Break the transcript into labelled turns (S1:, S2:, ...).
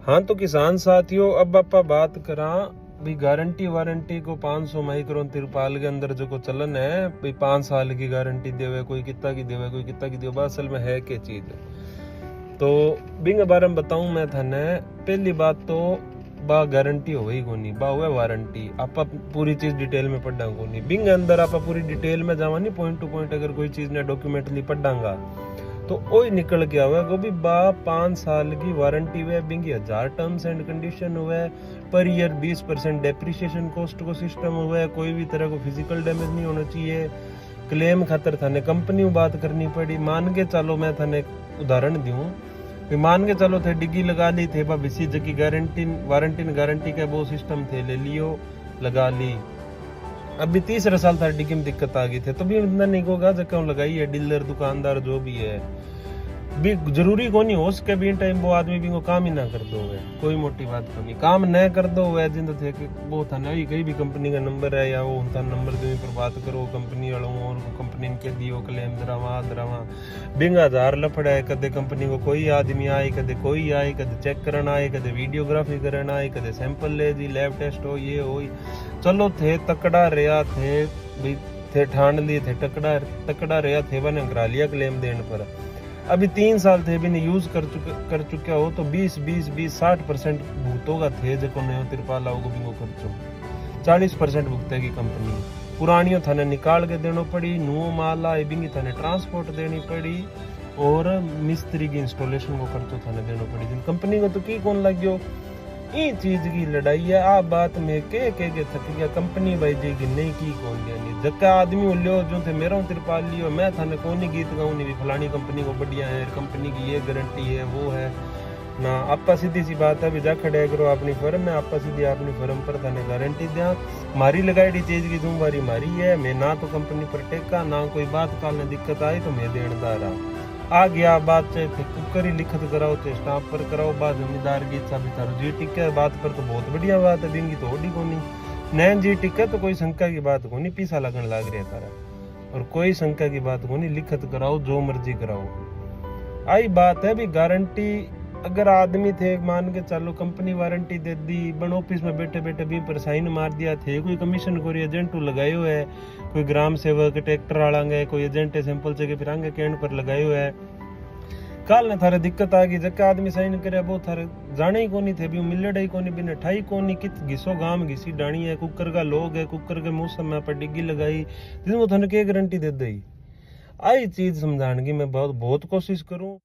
S1: हाँ तो किसान साथियों, अब आपा बात करा भी गारंटी वारंटी को 500 माइक्रोन तिरपाल के अंदर जो को चलन है भाई 5 साल की गारंटी देवे, कोई कितना की देवे, कोई कितना की देवे, असल में है क्या चीज है। तो बिंग बारे में बताऊं मैं थाने, पहली बात तो बा गारंटी हो गई कोनी, बा हुआ वारंटी। आप पूरी चीज डिटेल में पढ़ा कोनी, बिंग अंदर आप पूरी डिटेल में जावा नहीं, पॉइंट टू पॉइंट अगर कोई चीज ने डॉक्यूमेंटली पढ़ांगा तो वही निकल के आवे वो भी बा 5 साल की वारंटी हुए, बिंगी 1000 टर्म्स एंड कंडीशन हुए, पर ईयर 20% डेप्रिसिएशन कॉस्ट को सिस्टम हुआ है, कोई भी तरह को फिजिकल डैमेज नहीं होना चाहिए। क्लेम खातर थाने कंपनी में बात करनी पड़ी। मान के चलो मैं थाने उदाहरण दूं, मान के चलो थे डिग्गी लगा ली थे बीसी की गारंटी वारंटी का वो सिस्टम थे, ले लियो लगा ली, अभी 30 साल था डिग्गी में दिक्कत आ गई थे तो भी इतना नहीं होगा जब लगाई है डीलर दुकानदार जो भी है, भी जरूरी को नहीं हो सके भी टाइम वो आदमी भी को काम ही ना कर दो है, कोई मोटी बात को नहीं, काम न कर दो है जिंद थे कि वो था नहीं कहीं भी कंपनी का नंबर है या वो उनका नंबर दो पर बात करो कंपनी वालों और कंपनी के दियो क्लेम दरावा बिंगा 1000 लफड़ा है। कदे कंपनी को कोई आदमी आए, कदे कोई आए, कदे चेक करना आए, कदे वीडियोग्राफी करना आए, कदे सैंपल ले जी, लैब टेस्ट हो, ये हो, चलो थे तकड़ा रहा थे भाई, थे ठान लिए थे तकड़ा रहा थे बने करा लिया क्लेम देने पर। अभी 3 साल थे भी नहीं यूज कर चुका हो तो 20-60% भुगतोगा थे जो नयो तिरपाल आओगे भी खर्चो 40% भुगतेगी कंपनी। पुरानियों थाने निकाल के देना पड़ी, नुओ माल आए बिंगी थाने ट्रांसपोर्ट देनी पड़ी और मिस्त्री की इंस्टॉलेशन को खर्चो थाने देना पड़ी। जिन कंपनी को तो की कौन लग गयो, ई चीज की लड़ाई है। आप बात में के थक गया कंपनी भाई जी की नहीं की कौन गया नहीं जक्का आदमी लियो जो थे मेरा तिरपाल लियो, मैं थाने कौन ही गीत गाऊं नहीं फलानी कंपनी को बढ़िया है, कंपनी की ये गारंटी है वो है ना। आपा सीधी सी बात है भी जा खड़े करो अपनी फर्म में, आपा सीधी अपनी फर्म पर थाने गारंटी दिया, मारी लगाई चीज की जिम्मेवारी मारी है, मैं ना तो कंपनी पर टेका ना कोई बात काल ने दिक्कत आई तो मैं देनदार आ गया। बात चाहे कुकर ही लिखत कराओ चाहे स्टाम्प पर कराओ, बात जमींदार की इच्छा भी तारो जी टिके बात पर तो बहुत बढ़िया बात है, बिंगी तो होडी कोनी नैन जी टिके तो कोई शंका की बात कोनी, पीसा लगन लाग रहा तारा और कोई शंका की बात कोनी, लिखत कराओ जो मर्जी कराओ। आई बात है भी गारंटी अगर आदमी थे मान के चलो कंपनी वारंटी दे दी, बन ऑफिस में बैठे बैठे भी पर साइन मार दिया थे, कोई कमीशन कोई एजेंट लगाए हुए है, कोई ग्राम सेवक ट्रैक्टर आलांगे कोई एजेंट सैंपल से फिर आगे कैंड पर लगाए हुए है, काल ने थारे दिक्कत आ गई जक्का आदमी साइन करे वो थारे जाने ही कोनी थे भी मिलड़े ही कोनी बिना ठाई कोनी कित घिसो गांव घिसी डाणी है, कुकर का लोग है, कुकर के मौसम में पर डिग्गी लगाई जिसमें थाने के गारंटी दे दी। आई चीज समझाने की मैं बहुत कोशिश करूं।